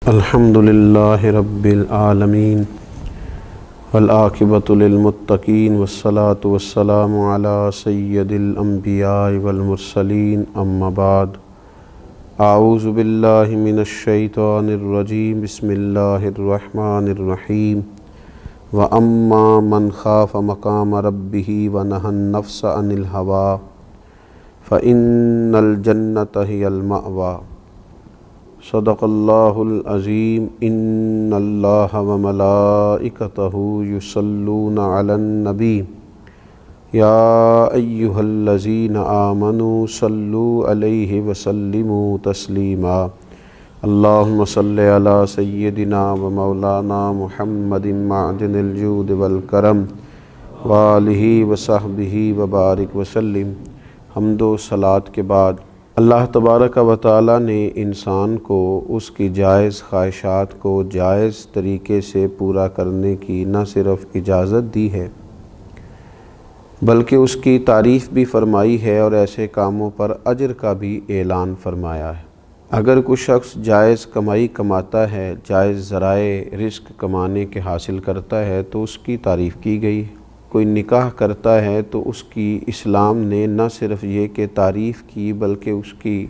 الحمد للہ رب العالمین والعاقبۃ للمتقین والصلاة والسلام علی سید الانبیاء والمرسلین اما بعد اعوذ باللہ من الشیطان الرجیم بسم اللہ الرحمن الرحیم وَأَمَّا مَنْ خَافَ مَقَامَ رَبِّهِ وَنَهَى النَّفْسَ عَنِ الْهَوَىٰ فَإِنَّ الْجَنَّةَ هِيَ الْمَأْوَىٰ صدق اللہ العظیم ان اللہ وملائکتہ یصلون علی النبی یا ایہا الذین آمنوا صلوا علیہ وسلموا تسلیما اللہم صلی علی سیدنا و مولانا محمد معدن الجود والکرم وآلہ وصحبہ وبارک وسلم۔ حمد و صلاۃ کے بعد اللہ تبارک و تعالیٰ نے انسان کو اس کی جائز خواہشات کو جائز طریقے سے پورا کرنے کی نہ صرف اجازت دی ہے بلکہ اس کی تعریف بھی فرمائی ہے اور ایسے کاموں پر اجر کا بھی اعلان فرمایا ہے۔ اگر کوئی شخص جائز کمائی کماتا ہے، جائز ذرائع رزق کمانے کے حاصل کرتا ہے تو اس کی تعریف کی گئی ہے۔ کوئی نکاح کرتا ہے تو اس کی اسلام نے نہ صرف یہ کہ تعریف کی بلکہ اس کی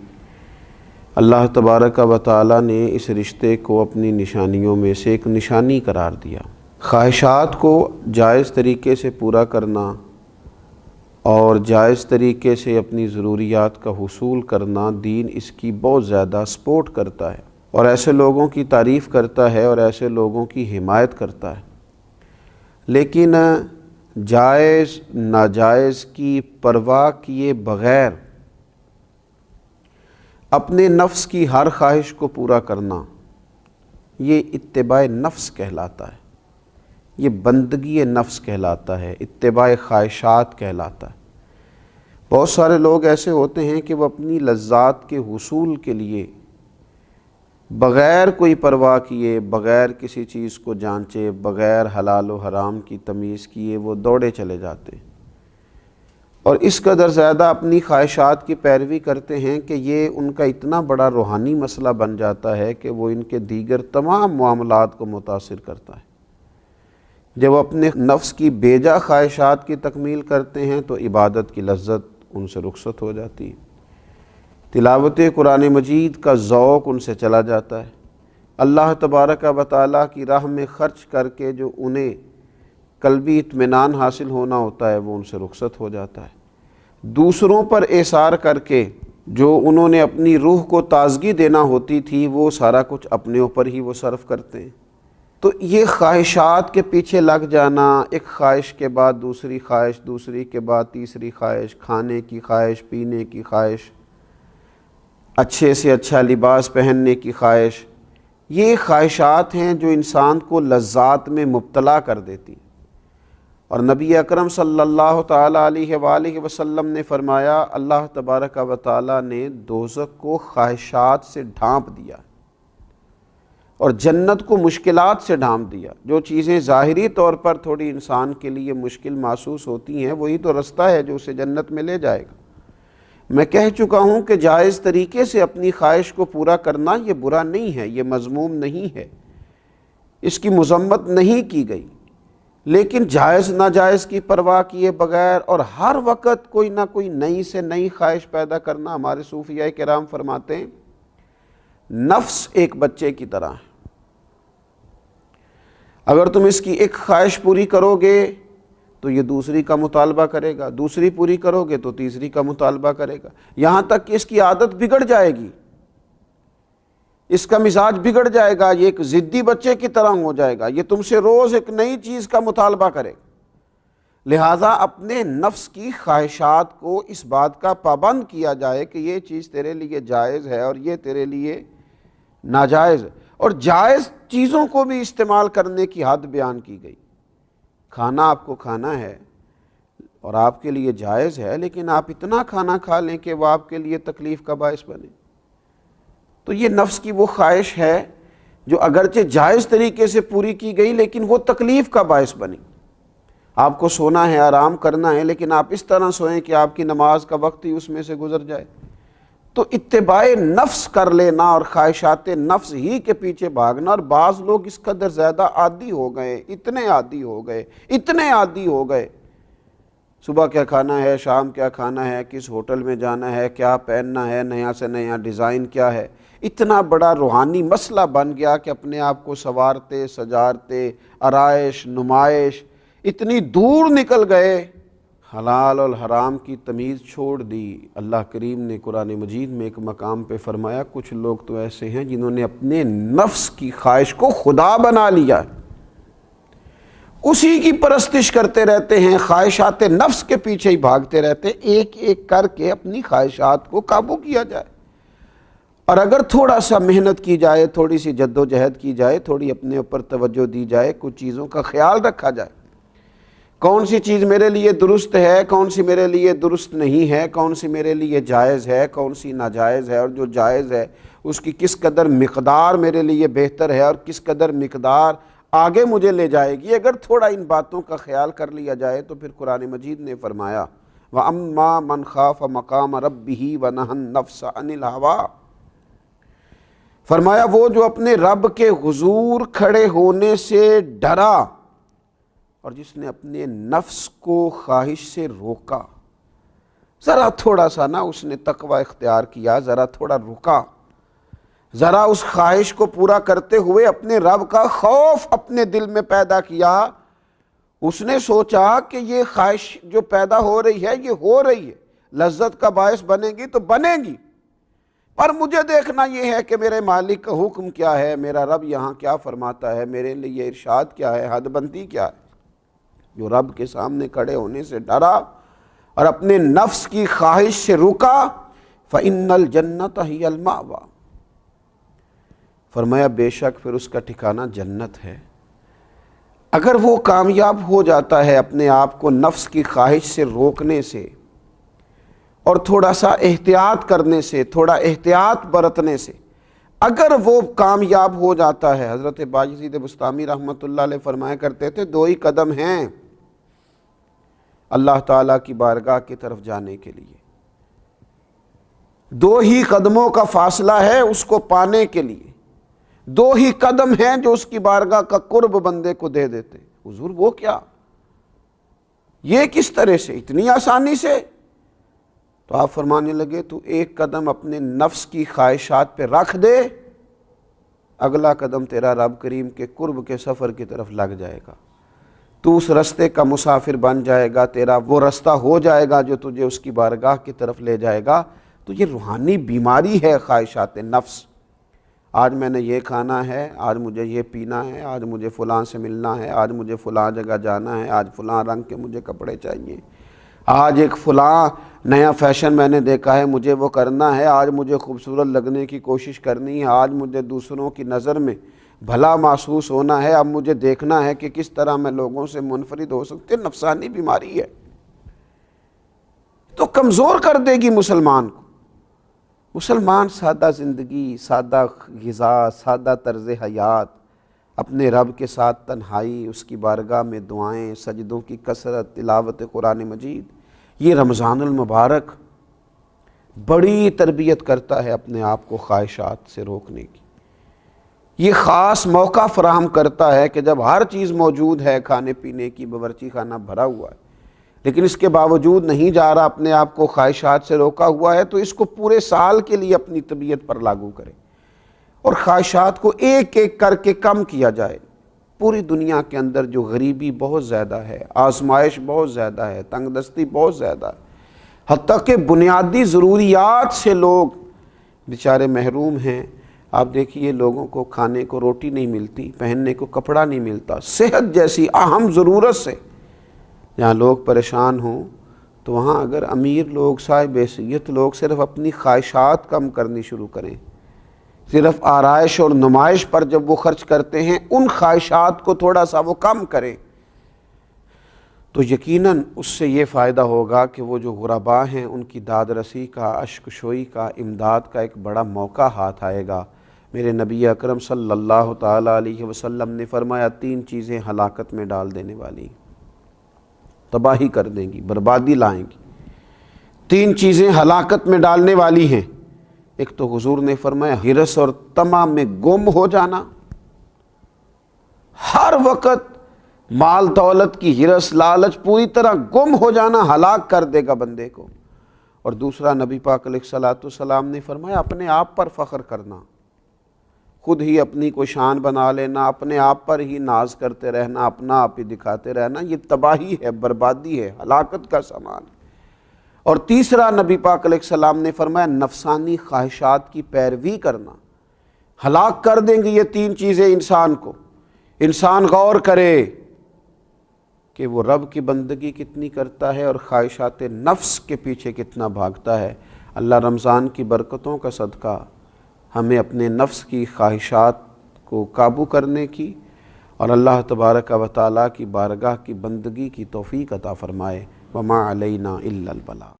اللہ تبارک و تعالیٰ نے اس رشتے کو اپنی نشانیوں میں سے ایک نشانی قرار دیا۔ خواہشات کو جائز طریقے سے پورا کرنا اور جائز طریقے سے اپنی ضروریات کا حصول کرنا، دین اس کی بہت زیادہ سپورٹ کرتا ہے اور ایسے لوگوں کی تعریف کرتا ہے اور ایسے لوگوں کی حمایت کرتا ہے۔ لیکن جائز ناجائز کی پرواہ کیے بغیر اپنے نفس کی ہر خواہش کو پورا کرنا، یہ اتباع نفس کہلاتا ہے، یہ بندگی نفس کہلاتا ہے، اتباع خواہشات کہلاتا ہے۔ بہت سارے لوگ ایسے ہوتے ہیں کہ وہ اپنی لذات کے حصول کے لیے بغیر کوئی پرواہ کیے، بغیر کسی چیز کو جانچے، بغیر حلال و حرام کی تمیز کیے وہ دوڑے چلے جاتے ہیں اور اس قدر زیادہ اپنی خواہشات کی پیروی کرتے ہیں کہ یہ ان کا اتنا بڑا روحانی مسئلہ بن جاتا ہے کہ وہ ان کے دیگر تمام معاملات کو متاثر کرتا ہے۔ جب وہ اپنے نفس کی بیجا خواہشات کی تکمیل کرتے ہیں تو عبادت کی لذت ان سے رخصت ہو جاتی ہے، تلاوت قرآن مجید کا ذوق ان سے چلا جاتا ہے، اللہ تبارک و تعالیٰ کی راہ میں خرچ کر کے جو انہیں قلبی اطمینان حاصل ہونا ہوتا ہے وہ ان سے رخصت ہو جاتا ہے۔ دوسروں پر اثار کر کے جو انہوں نے اپنی روح کو تازگی دینا ہوتی تھی وہ سارا کچھ اپنے اوپر ہی وہ صرف کرتے ہیں۔ تو یہ خواہشات کے پیچھے لگ جانا، ایک خواہش کے بعد دوسری خواہش، دوسری کے بعد تیسری خواہش، کھانے کی خواہش، پینے کی خواہش، اچھے سے اچھا لباس پہننے کی خواہش، یہ خواہشات ہیں جو انسان کو لذات میں مبتلا کر دیتی۔ اور نبی اکرم صلی اللہ تعالیٰ علیہ وآلہ وسلم نے فرمایا، اللہ تبارک و تعالیٰ نے دوزخ کو خواہشات سے ڈھانپ دیا اور جنت کو مشکلات سے ڈھانپ دیا۔ جو چیزیں ظاہری طور پر تھوڑی انسان کے لیے مشکل محسوس ہوتی ہیں وہی تو رستہ ہے جو اسے جنت میں لے جائے گا۔ میں کہہ چکا ہوں کہ جائز طریقے سے اپنی خواہش کو پورا کرنا یہ برا نہیں ہے، یہ مذموم نہیں ہے، اس کی مذمت نہیں کی گئی، لیکن جائز ناجائز کی پرواہ کیے بغیر اور ہر وقت کوئی نہ کوئی نئی سے نئی خواہش پیدا کرنا، ہمارے صوفیاء کرام فرماتے ہیں نفس ایک بچے کی طرح ہے، اگر تم اس کی ایک خواہش پوری کرو گے تو یہ دوسری کا مطالبہ کرے گا، دوسری پوری کرو گے تو تیسری کا مطالبہ کرے گا، یہاں تک کہ اس کی عادت بگڑ جائے گی، اس کا مزاج بگڑ جائے گا، یہ ایک ضدی بچے کی طرح ہو جائے گا، یہ تم سے روز ایک نئی چیز کا مطالبہ کرے گا۔ لہٰذا اپنے نفس کی خواہشات کو اس بات کا پابند کیا جائے کہ یہ چیز تیرے لیے جائز ہے اور یہ تیرے لیے ناجائز ہے، اور جائز چیزوں کو بھی استعمال کرنے کی حد بیان کی گئی۔ کھانا آپ کو کھانا ہے اور آپ کے لیے جائز ہے، لیکن آپ اتنا کھانا کھا لیں کہ وہ آپ کے لیے تکلیف کا باعث بنے، تو یہ نفس کی وہ خواہش ہے جو اگرچہ جائز طریقے سے پوری کی گئی لیکن وہ تکلیف کا باعث بنی۔ آپ کو سونا ہے، آرام کرنا ہے، لیکن آپ اس طرح سوئیں کہ آپ کی نماز کا وقت ہی اس میں سے گزر جائے، تو اتباع نفس کر لینا اور خواہشات نفس ہی کے پیچھے بھاگنا. اور بعض لوگ اس قدر زیادہ عادی ہو گئے، اتنے عادی ہو گئے، صبح کیا کھانا ہے، شام کیا کھانا ہے، کس ہوٹل میں جانا ہے، کیا پہننا ہے، نیا سے نیا ڈیزائن کیا ہے. اتنا بڑا روحانی مسئلہ بن گیا کہ اپنے آپ کو سوارتے سجارتے، آرائش نمائش، اتنی دور نکل گئے، حلال اور حرام کی تمیز چھوڑ دی. اللہ کریم نے قرآن مجید میں ایک مقام پہ فرمایا کچھ لوگ تو ایسے ہیں جنہوں نے اپنے نفس کی خواہش کو خدا بنا لیا، اسی کی پرستش کرتے رہتے ہیں، خواہشات نفس کے پیچھے ہی بھاگتے رہتے ہیں. ایک ایک کر کے اپنی خواہشات کو قابو کیا جائے، اور اگر تھوڑا سا محنت کی جائے، تھوڑی سی جد و جہد کی جائے، تھوڑی اپنے اوپر توجہ دی جائے، کچھ چیزوں کا خیال رکھا جائے، کون سی چیز میرے لیے درست ہے، کون سی میرے لیے درست نہیں ہے، کون سی میرے لیے جائز ہے، کون سی ناجائز ہے، اور جو جائز ہے اس کی کس قدر مقدار میرے لیے بہتر ہے اور کس قدر مقدار آگے مجھے لے جائے گی. اگر تھوڑا ان باتوں کا خیال کر لیا جائے تو پھر قرآن مجید نے فرمایا وَأَمَّا مَنْ خَافَ مَقَامَ رَبِّهِ وَنَهَى النَّفْسَ عَنِ الْهَوَىٰ، فرمایا وہ جو اپنے رب کے حضور کھڑے ہونے سے ڈرا اور جس نے اپنے نفس کو خواہش سے روکا، ذرا تھوڑا سا نا اس نے تقوی اختیار کیا، ذرا تھوڑا رکا، ذرا اس خواہش کو پورا کرتے ہوئے اپنے رب کا خوف اپنے دل میں پیدا کیا. اس نے سوچا کہ یہ خواہش جو پیدا ہو رہی ہے یہ ہو رہی ہے، لذت کا باعث بنے گی تو بنے گی، پر مجھے دیکھنا یہ ہے کہ میرے مالک کا حکم کیا ہے، میرا رب یہاں کیا فرماتا ہے، میرے لیے ارشاد کیا ہے، حد بندی کیا ہے. جو رب کے سامنے کھڑے ہونے سے ڈرا اور اپنے نفس کی خواہش سے رکا، فَإِنَّ الْجَنَّةَ هِيَ الْمَأْوَىٰ، فرمایا بے شک پھر اس کا ٹھکانہ جنت ہے. اگر وہ کامیاب ہو جاتا ہے اپنے آپ کو نفس کی خواہش سے روکنے سے اور تھوڑا سا احتیاط کرنے سے، تھوڑا احتیاط برتنے سے اگر وہ کامیاب ہو جاتا ہے، حضرت باجزید بسطامی رحمۃ اللہ علیہ فرمایا کرتے تھے 2 ہی قدم ہیں اللہ تعالیٰ کی بارگاہ کی طرف جانے کے لیے، 2 ہی قدموں کا فاصلہ ہے اس کو پانے کے لیے، 2 ہی قدم ہیں جو اس کی بارگاہ کا قرب بندے کو دے دیتے. حضور وہ کیا، یہ کس طرح سے، اتنی آسانی سے؟ تو آپ فرمانے لگے تو 1 قدم اپنے نفس کی خواہشات پہ رکھ دے، اگلا قدم تیرا رب کریم کے قرب کے سفر کی طرف لگ جائے گا، تو اس رستے کا مسافر بن جائے گا، تیرا وہ رستہ ہو جائے گا جو تجھے اس کی بارگاہ کی طرف لے جائے گا. تو یہ روحانی بیماری ہے خواہشات نفس. آج میں نے یہ کھانا ہے، آج مجھے یہ پینا ہے، آج مجھے فلاں سے ملنا ہے، آج مجھے فلاں جگہ جانا ہے، آج فلاں رنگ کے مجھے کپڑے چاہیے، آج ایک فلاں نیا فیشن میں نے دیکھا ہے مجھے وہ کرنا ہے، آج مجھے خوبصورت لگنے کی کوشش کرنی ہے، آج مجھے دوسروں کی نظر میں بھلا محسوس ہونا ہے، اب مجھے دیکھنا ہے کہ کس طرح میں لوگوں سے منفرد ہو سکتے. نفسانی بیماری ہے، تو کمزور کر دے گی مسلمان کو. مسلمان سادہ زندگی، سادہ غذا، سادہ طرز حیات، اپنے رب کے ساتھ تنہائی، اس کی بارگاہ میں دعائیں، سجدوں کی کثرت، تلاوت قرآن مجید، یہ رمضان المبارک بڑی تربیت کرتا ہے اپنے آپ کو خواہشات سے روکنے کی. یہ خاص موقع فراہم کرتا ہے کہ جب ہر چیز موجود ہے، کھانے پینے کی باورچی خانہ بھرا ہوا ہے، لیکن اس کے باوجود نہیں جا رہا، اپنے آپ کو خواہشات سے روکا ہوا ہے، تو اس کو پورے سال کے لیے اپنی طبیعت پر لاگو کرے اور خواہشات کو ایک ایک کر کے کم کیا جائے. پوری دنیا کے اندر جو غریبی بہت زیادہ ہے، آزمائش بہت زیادہ ہے، تنگ دستی بہت زیادہ ہے، حتیٰ کہ بنیادی ضروریات سے لوگ بیچارے محروم ہیں. آپ دیکھیے لوگوں کو کھانے کو روٹی نہیں ملتی، پہننے کو کپڑا نہیں ملتا، صحت جیسی اہم ضرورت سے جہاں لوگ پریشان ہوں، تو وہاں اگر امیر لوگ، صاحب حیثیت لوگ صرف اپنی خواہشات کم کرنی شروع کریں، صرف آرائش اور نمائش پر جب وہ خرچ کرتے ہیں، ان خواہشات کو تھوڑا سا وہ کم کریں، تو یقیناً اس سے یہ فائدہ ہوگا کہ وہ جو غرباء ہیں ان کی داد رسی کا، اشک شوئی کا، امداد کا ایک بڑا موقع ہاتھ آئے گا. میرے نبی اکرم صلی اللہ تعالیٰ علیہ وسلم نے فرمایا 3 چیزیں ہلاکت میں ڈال دینے والی، تباہی کر دیں گی، بربادی لائیں گی. 3 چیزیں ہلاکت میں ڈالنے والی ہیں. ایک تو حضور نے فرمایا ہرس اور طمع میں گم ہو جانا، ہر وقت مال دولت کی ہرس لالچ پوری طرح گم ہو جانا ہلاک کر دے گا بندے کو۔ اور دوسرا نبی پاک علیہ الصلوۃ والسلام نے فرمایا اپنے آپ پر فخر کرنا، خود ہی اپنی کو شان بنا لینا، اپنے آپ پر ہی ناز کرتے رہنا، اپنا آپ ہی دکھاتے رہنا، یہ تباہی ہے، بربادی ہے، ہلاکت کا سامان ہے۔ اور تیسرا نبی پاک علیہ السلام نے فرمایا نفسانی خواہشات کی پیروی کرنا، ہلاک کر دیں گے یہ تین چیزیں انسان کو۔ انسان غور کرے کہ وہ رب کی بندگی کتنی کرتا ہے اور خواہشات نفس کے پیچھے کتنا بھاگتا ہے۔ اللہ رمضان کی برکتوں کا صدقہ ہمیں اپنے نفس کی خواہشات کو قابو کرنے کی اور اللہ تبارک و تعالیٰ کی بارگاہ کی بندگی کی توفیق عطا فرمائے۔ وما علینا الا البلاغ۔